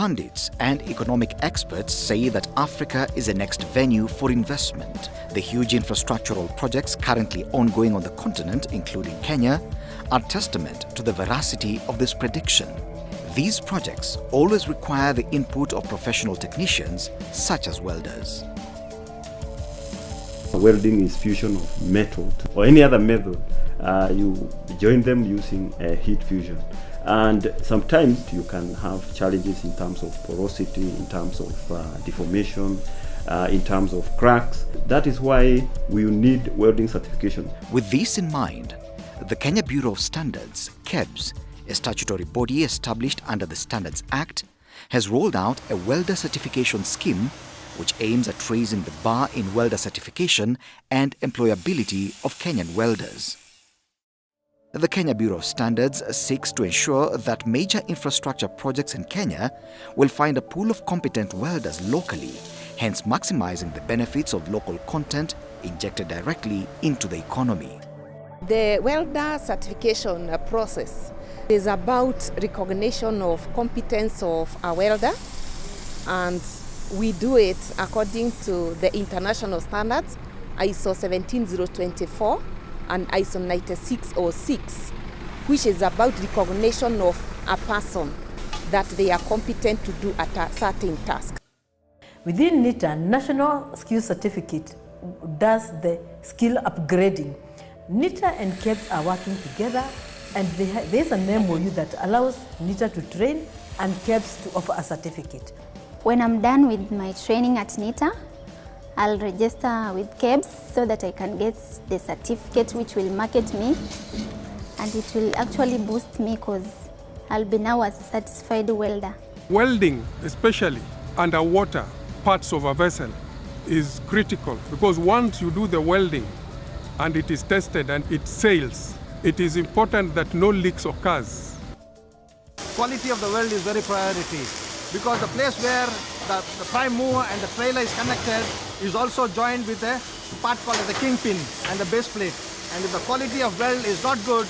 Pundits and economic experts say that Africa is the next venue for investment. The huge infrastructural projects currently ongoing on the continent, including Kenya, are testament to the veracity of this prediction. These projects always require the input of professional technicians such as welders. Welding is fusion of metal or any other method. You join them using heat fusion. And sometimes you can have challenges in terms of porosity, in terms of deformation, in terms of cracks. That is why we need welding certification. With this in mind, the Kenya Bureau of Standards, KEBS, a statutory body established under the Standards Act, has rolled out a Welder Certification Scheme which aims at raising the bar in welder certification and employability of Kenyan welders. The Kenya Bureau of Standards seeks to ensure that major infrastructure projects in Kenya will find a pool of competent welders locally, hence maximizing the benefits of local content injected directly into the economy. The welder certification process is about recognition of competence of a welder, and we do it according to the international standards, ISO 17024 and ISO 9606, which is about recognition of a person that they are competent to do at a certain task. Within NITA, National Skill Certificate does the skill upgrading. NITA and KEBS are working together, and there's an MOU that allows NITA to train and KEBS to offer a certificate. When I'm done with my training at NITA, I'll register with KEBS so that I can get the certificate which will market me, and it will actually boost me because I'll be now a certified welder. Welding, especially underwater parts of a vessel, is critical because once you do the welding and it is tested and it sails, it is important that no leaks occurs. Quality of the weld is very priority because the place where the prime mover and the trailer is connected is also joined with a part called the kingpin and the base plate. And if the quality of weld is not good,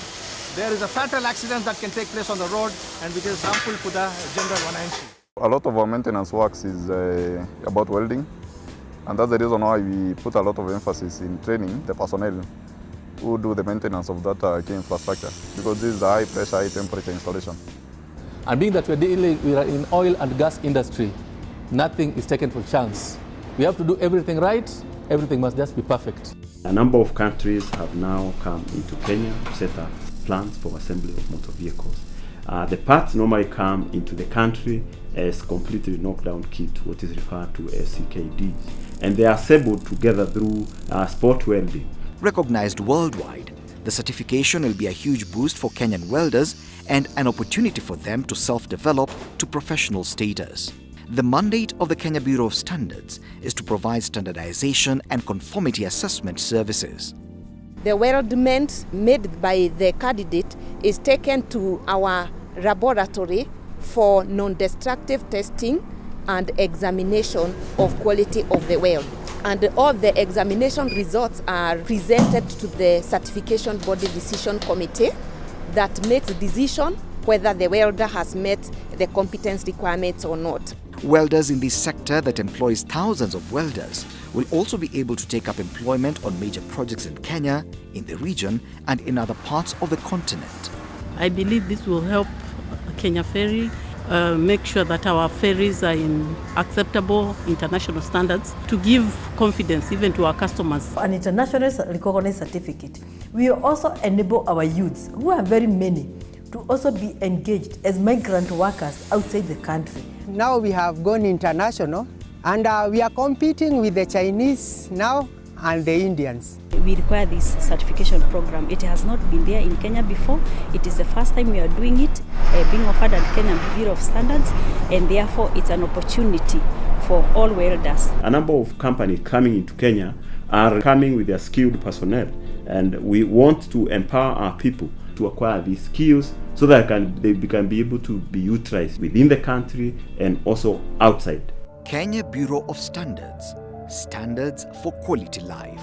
there is a fatal accident that can take place on the road and which is harmful to the general wananchi. A lot of our maintenance works is about welding, and that's the reason why we put a lot of emphasis in training the personnel who do the maintenance of that key infrastructure, because this is a high pressure, high temperature installation. And being that we are in oil and gas industry, nothing is taken for chance. We have to do everything right. Everything must just be perfect. A number of countries have now come into Kenya to set up plants for assembly of motor vehicles. The parts normally come into the country as completely knockdown kit, what is referred to as CKDs, and they are assembled together through spot welding. Recognized worldwide, the certification will be a huge boost for Kenyan welders and an opportunity for them to self-develop to professional status. The mandate of the Kenya Bureau of Standards is to provide standardization and conformity assessment services. The weldment made by the candidate is taken to our laboratory for non-destructive testing and examination of quality of the weld. And all the examination results are presented to the certification body decision committee that makes a decision whether the welder has met the competence requirements or not. Welders in this sector that employs thousands of welders will also be able to take up employment on major projects in Kenya, in the region, and in other parts of the continent. I believe this will help Kenya Ferry make sure that our ferries are in acceptable international standards to give confidence even to our customers. An internationally recognized certificate will also enable our youths, who are very many, to also be engaged as migrant workers outside the country. Now we have gone international, and we are competing with the Chinese now and the Indians. We require this certification program. It has not been there in Kenya before. It is the first time we are doing it, being offered at Kenya Bureau of Standards, and therefore it's an opportunity for all welders. A number of companies coming into Kenya are coming with their skilled personnel, and we want to empower our people to acquire these skills so that they can be able to be utilized within the country and also outside. Kenya Bureau of Standards. Standards for quality life.